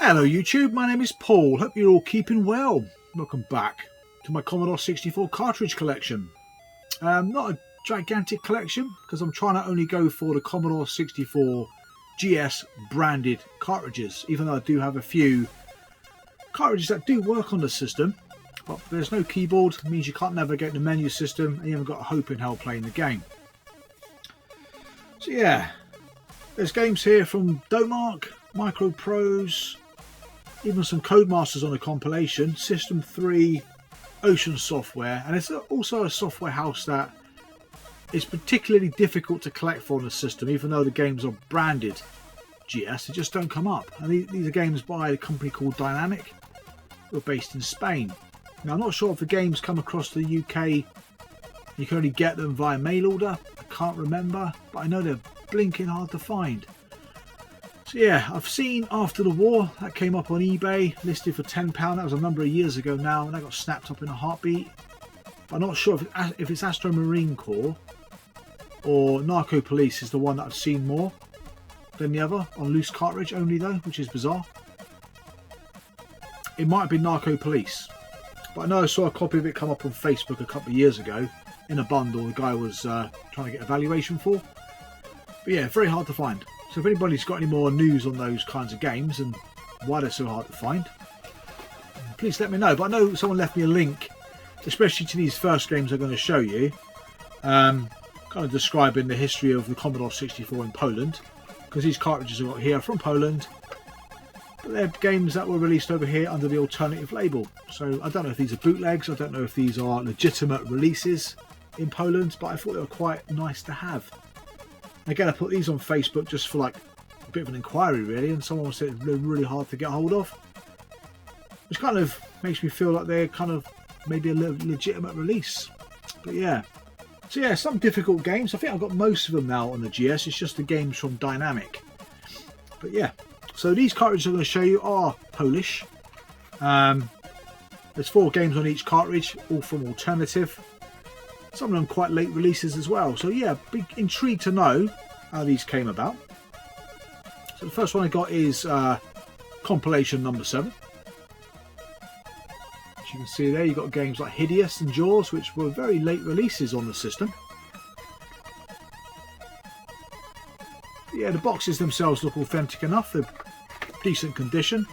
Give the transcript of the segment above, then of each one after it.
Hello YouTube, my name is Paul. Hope you're all keeping well. Welcome back to my Commodore 64 cartridge collection. Not a gigantic collection because I'm trying to only go for the Commodore 64 GS branded cartridges, even though I do have a few cartridges that do work on the system, but there's no keyboard. It means you can't navigate the menu system and you haven't got a hope in hell playing the game. So yeah, there's games here from Domark, Microprose, even some Codemasters on a compilation, System 3, Ocean Software, and it's also a software house that is particularly difficult to collect for on the system, even though the games are branded GS, they just don't come up. And these are games by a company called Dynamic, who are based in Spain. Now I'm not sure if the games come across to the UK, you can only get them via mail order, I can't remember, but I know they're blinking hard to find. So yeah, I've seen After the War, that came up on eBay, listed for £10, that was a number of years ago now, and that got snapped up in a heartbeat. But I'm not sure if it's Astro Marine Corps or Narco Police is the one that I've seen more than the other, on loose cartridge only though, which is bizarre. It might have been Narco Police, but I know I saw a copy of it come up on Facebook a couple of years ago in a bundle the guy was trying to get a valuation for. But yeah, very hard to find. So if anybody's got any more news on those kinds of games and why they're so hard to find, please let me know. But I know someone left me a link, especially to these first games I'm going to show you, kind of describing the history of the Commodore 64 in Poland, because these cartridges I've got here are from Poland, but they're games that were released over here under the alternative label. So I don't know if these are bootlegs, I don't know if these are legitimate releases in Poland, but I thought they were quite nice to have. Again, I put these on Facebook just for like a bit of an inquiry really, and someone said they're really hard to get hold of, which kind of makes me feel like they're kind of maybe a legitimate release. But yeah, so yeah, some difficult games. I think I've got most of them now on the GS, it's just the games from Dynamic. But yeah, so these cartridges I'm going to show you are Polish. There's 4 games on each cartridge, all from alternative. Some of them quite late releases as well. So yeah, be intrigued to know how these came about. So the first one I got is compilation number 7. As you can see there, you've got games like Hideous and Jaws, which were very late releases on the system. But yeah, the boxes themselves look authentic enough. They're decent condition.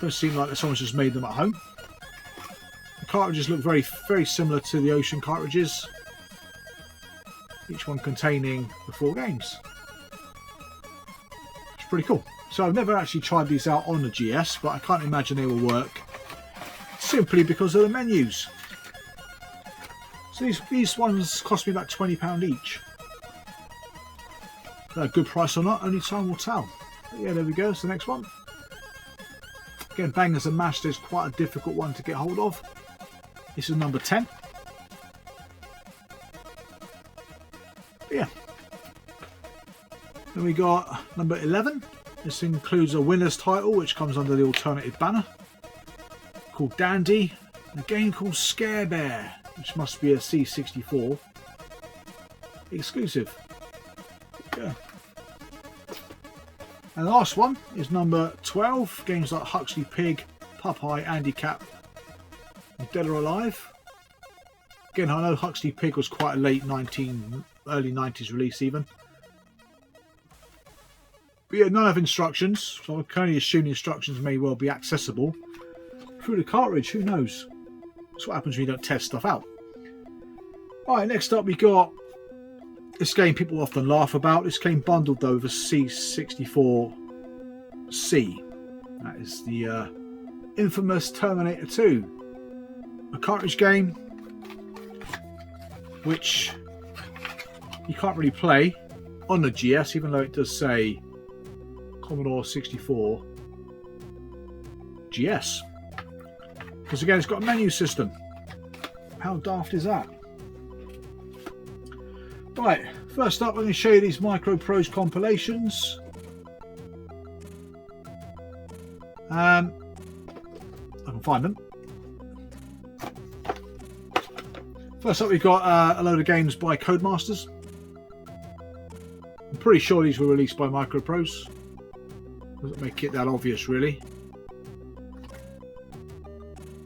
Don't seem like someone's just made them at home. The cartridges look very similar to the Ocean cartridges, each one containing the 4 games. It's pretty cool. So I've never actually tried these out on the GS, but I can't imagine they will work simply because of the menus. So these ones cost me about £20 each. Is that a good price or not? Only time will tell. But yeah, there we go. It's the next one. Again, Bangers and Mash is quite a difficult one to get hold of. This is number 10. Yeah. Then we got number 11. This includes a winner's title, which comes under the alternative banner, called Dandy. And a game called Scare Bear, which must be a C64 exclusive. Yeah. And the last one is number 12. Games like Huxley Pig, Popeye, Andy Cap, and Dead or Alive. Again, I know Huxley Pig was quite a late early 90s release even. But yeah, none of instructions, so I can only assume the instructions may well be accessible through the cartridge, who knows. That's what happens when you don't test stuff out. Alright, next up we got this game people often laugh about. This came bundled though with a C64C. That is the infamous Terminator 2. A cartridge game which you can't really play on the GS, even though it does say Commodore 64 GS. Because again, it's got a menu system. How daft is that? Right, first up I'm going to show you these Microprose compilations. I can find them. First up we've got a load of games by Codemasters. I'm pretty sure these were released by Microprose. Doesn't make it that obvious really.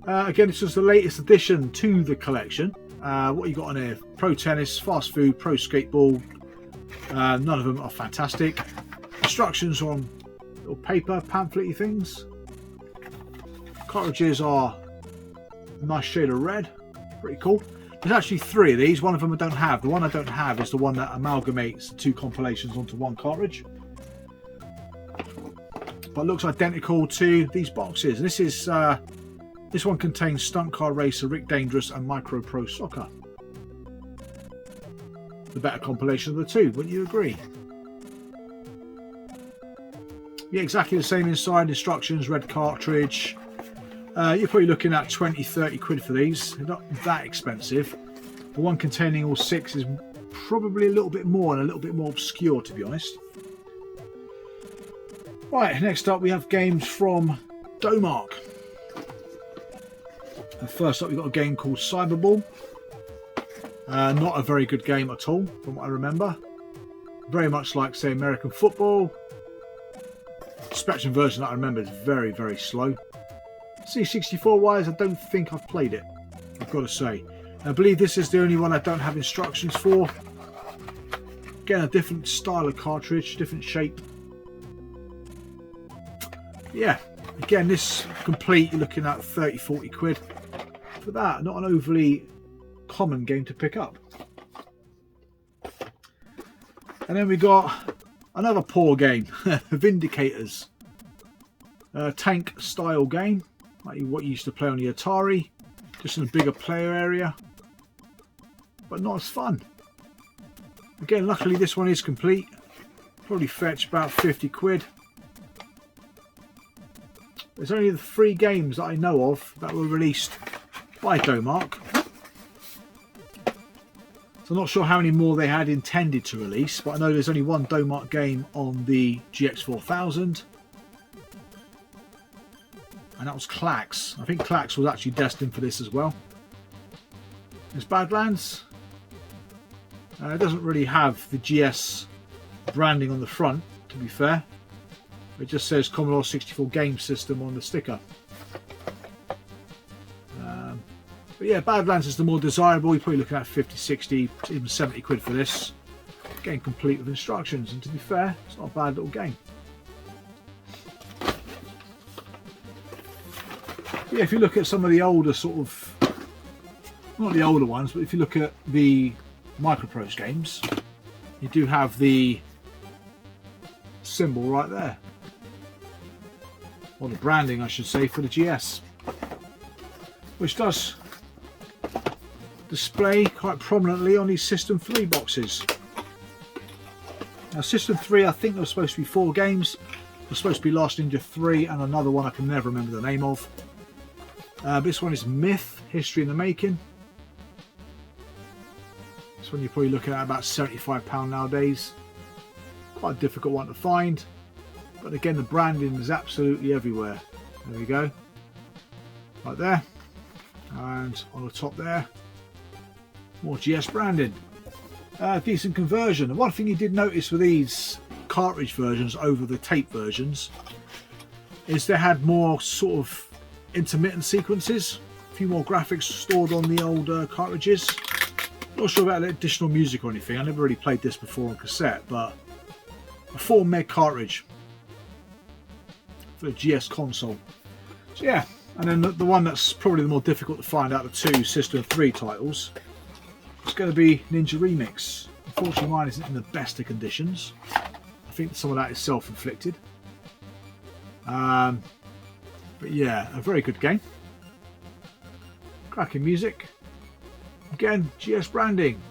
Again, this was the latest addition to the collection. What you got on here? Pro Tennis, Fast Food, Pro Skateball. None of them are fantastic. Instructions are on little paper, pamphlet-y things. Cartridges are a nice shade of red. Pretty cool. There's actually 3 of these. One of them I don't have. The one I don't have is the one that amalgamates 2 compilations onto 1 cartridge. But it looks identical to these boxes. This is this one contains Stunt Car Racer, Rick Dangerous and Micro Pro Soccer. The better compilation of the 2, wouldn't you agree? Yeah, exactly the same inside. Instructions, red cartridge. You're probably looking at 20-30 quid for these. They're not that expensive. The one containing all 6 is probably a little bit more and a little bit more obscure, to be honest. Right, next up we have games from Domark. And first up we've got a game called Cyberball. Not a very good game at all, from what I remember. Very much like, say, American football. Spectrum version that I remember is very, very slow. C64 wise, I don't think I've played it, I've got to say. I believe this is the only one I don't have instructions for. Again, a different style of cartridge, different shape. Yeah, again, this complete, you're looking at 30-40 quid for that. Not an overly common game to pick up. And then we got another poor game, Vindicators. Tank style game, like what you used to play on the Atari, just in a bigger player area, but not as fun. Again, luckily this one is complete. Probably fetch about 50 quid. There's only the 3 games that I know of that were released by Domark. So I'm not sure how many more they had intended to release, but I know there's only 1 Domark game on the GX4000. And that was Clax. I think Clax was actually destined for this as well. There's Badlands. It doesn't really have the GS branding on the front, to be fair. It just says Commodore 64 game system on the sticker. But yeah, Badlands is the more desirable. You're probably looking at 50, 60, even 70 quid for this. Game complete with instructions, and to be fair, it's not a bad little game. Yeah, if you look at some of the older sort of, not the older ones, but if you look at the Microprose games, you do have the symbol right there. Or the branding, I should say, for the GS. Which does display quite prominently on these System 3 boxes. Now System 3, I think there was supposed to be 4 games. There was supposed to be Last Ninja 3 and another one I can never remember the name of. This one is Myth, History in the Making. This one you're probably looking at about £75 nowadays. Quite a difficult one to find. But again, the branding is absolutely everywhere. There we go. Right there. And on the top there, more GS branding. Decent conversion. And one thing you did notice with these cartridge versions over the tape versions is they had more sort of intermittent sequences, a few more graphics stored on the old cartridges. Not sure about the additional music or anything. I never really played this before on cassette, but a 4 meg cartridge for the GS console. So yeah, and then the one that's probably the more difficult to find out of the 2 System 3 titles is going to be Ninja Remix. Unfortunately, mine isn't in the best of conditions. I think some of that is self-inflicted. But yeah, a very good game. Cracking music. Again, GS branding.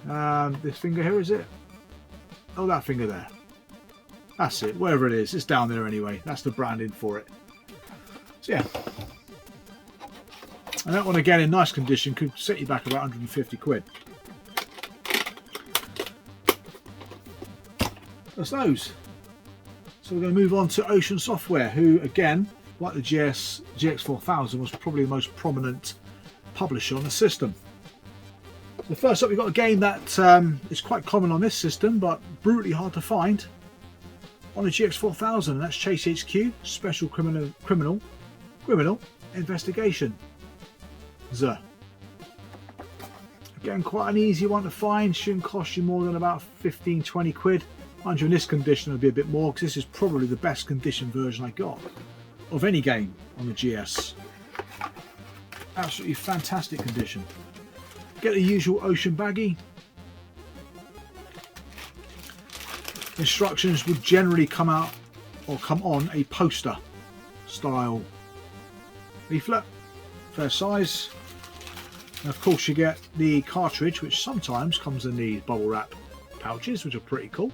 This finger here, is it? Oh, that finger there. That's it. Wherever it is, it's down there anyway. That's the branding for it. So yeah. And that one again in nice condition could set you back about 150 quid. That's those. So we're going to move on to Ocean Software, who again, like the GX4000, was probably the most prominent publisher on the system. So first up, we've got a game that is quite common on this system, but brutally hard to find on the GX4000, and that's Chase HQ Special Criminal Investigation. Again, quite an easy one to find. Shouldn't cost you more than about 15-20 quid. Mind you, in this condition it'll be a bit more, because this is probably the best condition version I got of any game on the GS. Absolutely fantastic condition. Get the usual ocean baggie. Instructions would generally come out or come on a poster style leaflet, fair size. And of course you get the cartridge, which sometimes comes in these bubble wrap pouches, which are pretty cool.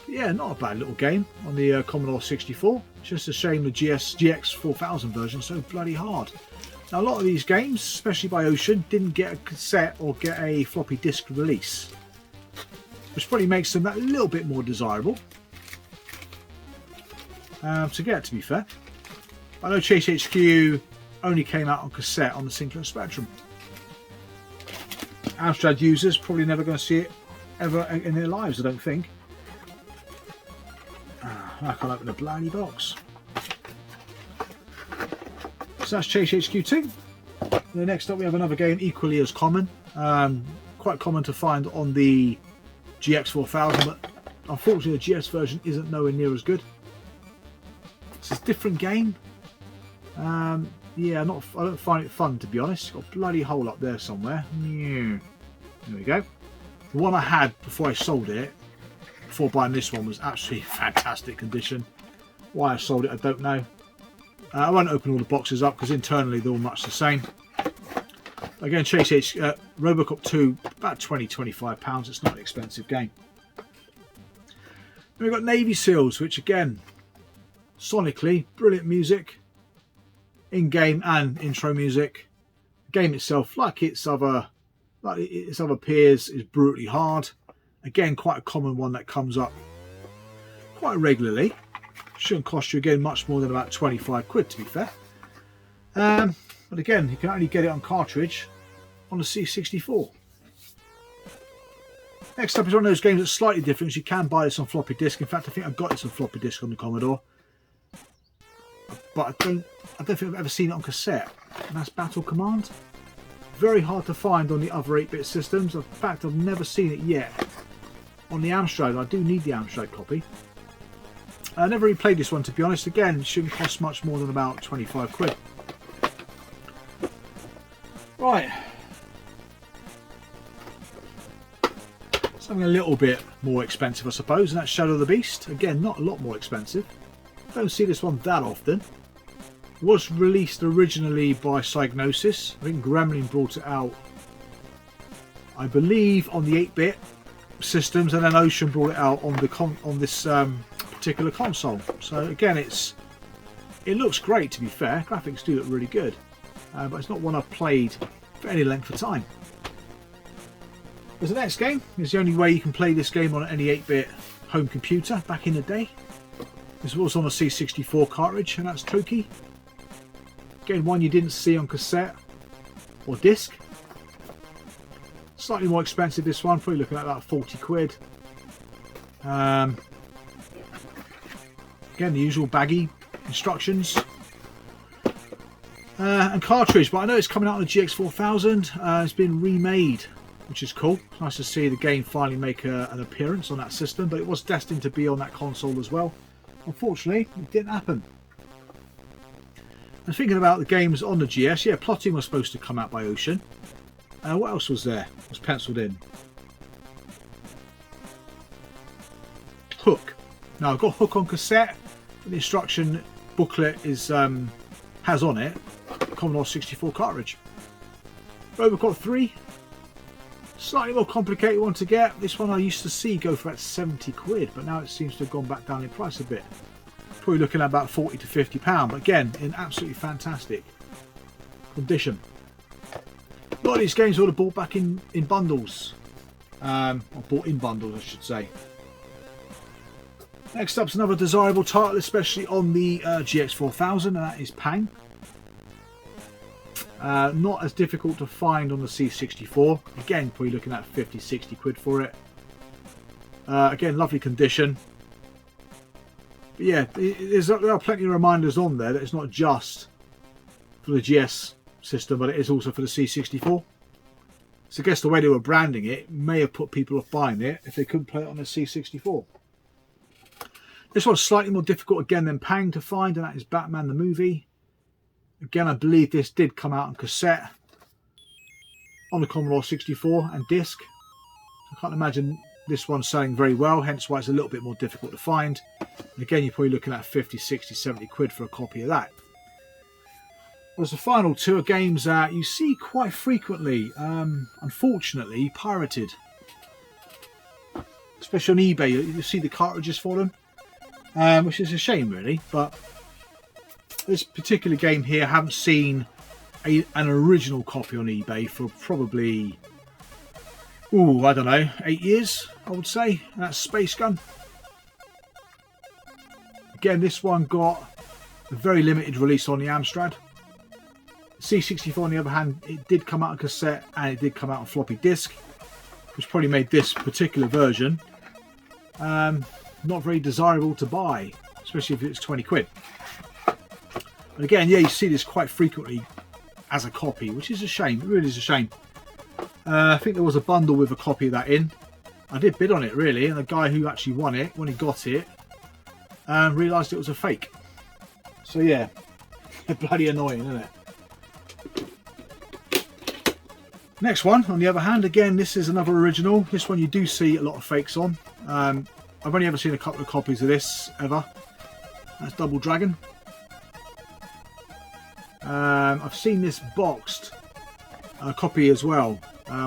Yeah, not a bad little game on the Commodore 64. Just a shame the GX 4000 version is so bloody hard. Now, a lot of these games, especially by Ocean, didn't get a cassette or get a floppy disk release, which probably makes them that little bit more desirable to get, to be fair. I know Chase HQ only came out on cassette on the Sinclair Spectrum. Amstrad users probably never going to see it ever in their lives, I don't think. I can't open the bloody box. So that's Chase HQ 2. Then next up we have another game equally as common. Quite common to find on the GX 4000, but unfortunately the GS version isn't nowhere near as good. It's a different game. Yeah, I don't find it fun, to be honest. It's got a bloody hole up there somewhere. There we go. The one I had before I sold it, before buying this one, was absolutely fantastic condition. Why I sold it, I don't know. I won't open all the boxes up because internally they're all much the same. Again, Chase Robocop 2, about £20–25. It's not an expensive game. Then we've got Navy Seals, which again, sonically, brilliant music. In-game and intro music. The game itself, like its other peers, is brutally hard. Again, quite a common one that comes up quite regularly. Shouldn't cost you again much more than about 25 quid, to be fair. But again, you can only get it on cartridge on the C64. Next up is one of those games that's slightly different. You can buy this on floppy disk. In fact, I think I've got this on floppy disk on the Commodore, but I don't think I've ever seen it on cassette. And that's Battle Command. Very hard to find on the other 8-bit systems. In fact, I've never seen it yet on the Amstrad. I do need the Amstrad copy. I never really played this one, to be honest. Again, it shouldn't cost much more than about 25 quid. Right. Something a little bit more expensive, I suppose, and that's Shadow of the Beast. Again, not a lot more expensive. Don't see this one that often. It was released originally by Psygnosis. I think Gremlin brought it out, I believe, on the 8-bit systems, and then Ocean brought it out on this particular console. So again, it looks great, to be fair. Graphics do look really good, but it's not one I've played for any length of time. There's the next game. It's the only way you can play this game on any 8-bit home computer back in the day. This was on a C64 cartridge, and that's Toki. Again, one you didn't see on cassette or disc. Slightly more expensive, this one, probably looking at about 40 quid. Again, the usual baggy instructions. And cartridge, but I know it's coming out on the GX 4000. It's been remade, which is cool. It's nice to see the game finally make an appearance on that system, but it was destined to be on that console as well. Unfortunately, it didn't happen. And thinking about the games on the GS, yeah, Plotting was supposed to come out by Ocean. What else was there? Was penciled in? Hook. Now I've got Hook on cassette. The instruction booklet has on it Commodore 64 cartridge. Robocop 3. Slightly more complicated one to get. This one I used to see go for about 70 quid, but now it seems to have gone back down in price a bit. Probably looking at about 40 to 50 pounds, but again, in absolutely fantastic condition. A lot of these games were bought back in bundles, or bought in bundles, I should say. Next up's another desirable title, especially on the GX 4000, and that is Pang. Not as difficult to find on the C64. Again, probably looking at 50–60 quid for it. Again, lovely condition. But yeah, there are plenty of reminders on there that it's not just for the GS system, but it is also for the C64. So I guess the way they were branding it may have put people off buying it if they couldn't play it on the C64. This one's slightly more difficult again than Pang to find, and that is Batman the Movie. Again, I believe this did come out on cassette on the Commodore 64 and disc. I can't imagine this one selling very well, hence why it's a little bit more difficult to find. And again, you're probably looking at 50, 60, 70 quid for a copy of that. Whereas the final two are games that you see quite frequently, unfortunately, pirated. Especially on eBay, you see the cartridges for them, which is a shame really, but this particular game here, I haven't seen an original copy on eBay for probably, I don't know, 8 years, I would say. And that's Space Gun. Again, this one got a very limited release on the Amstrad. C64 on the other hand, it did come out on cassette and it did come out on floppy disk, which probably made this particular version not very desirable to buy, especially if it's 20 quid. And again, yeah, you see this quite frequently as a copy, which is a shame. It really is a shame. I think there was a bundle with a copy of that in. I did bid on it really, and the guy who actually won it, when he got it, realised it was a fake. So yeah, bloody annoying, isn't it? Next one, on the other hand, again, this is another original. This one you do see a lot of fakes on. I've only ever seen a couple of copies of this ever. That's Double Dragon. I've seen this boxed copy as well,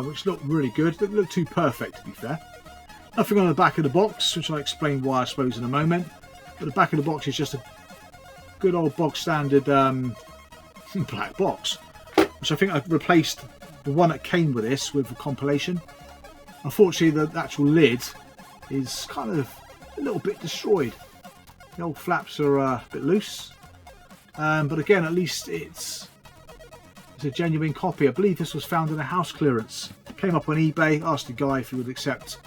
which looked really good. It didn't look too perfect, to be fair. Nothing on the back of the box, which I'll explain why, I suppose, in a moment. But the back of the box is just a good old bog standard black box, which I think I've replaced the one that came with this with a compilation. Unfortunately, the actual lid is kind of a little bit destroyed. The old flaps are a bit loose, but again, at least it's a genuine copy. I believe this was found in a house clearance. Came up on eBay, asked the guy if he would accept.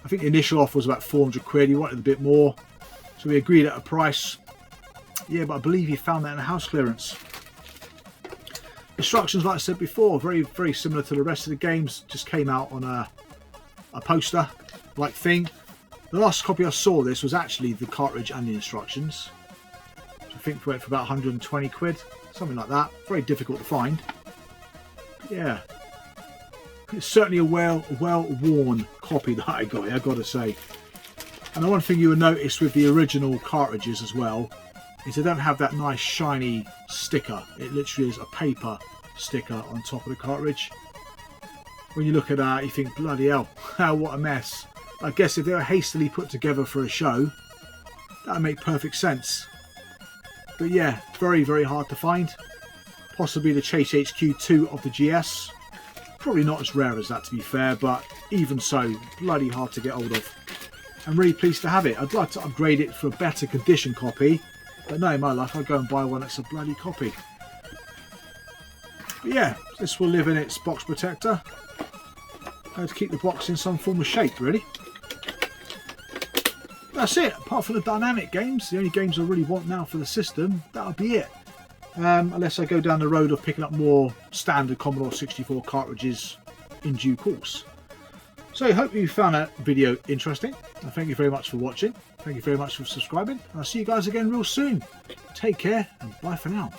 I think the initial offer was about 400 quid. He wanted a bit more, so we agreed at a price. Yeah, but I believe he found that in a house clearance. Instructions, like I said before, very, very similar to the rest of the games. Just came out on a poster like thing. The last copy I saw of this was actually the cartridge and the instructions, which I think went for about 120 quid, something like that. Very difficult to find. But yeah, it's certainly a well-worn copy that I got, I've got to say. And the one thing you will notice with the original cartridges as well is they don't have that nice shiny sticker. It literally is a paper sticker on top of the cartridge. When you look at that, you think, bloody hell, what a mess. I guess if they were hastily put together for a show, that would make perfect sense. But yeah, very, very hard to find. Possibly the Chase HQ2 of the GS. Probably not as rare as that, to be fair, but even so, bloody hard to get hold of. I'm really pleased to have it. I'd like to upgrade it for a better condition copy, but no, in my life, I'd go and buy one that's a bloody copy. But yeah, this will live in its box protector. To keep the box in some form of shape, really. That's it. Apart from the dynamic games, the only games I really want now for the system, that'll be it. Unless I go down the road of picking up more standard Commodore 64 cartridges in due course. So I hope you found that video interesting. And thank you very much for watching. Thank you very much for subscribing. And I'll see you guys again real soon. Take care and bye for now.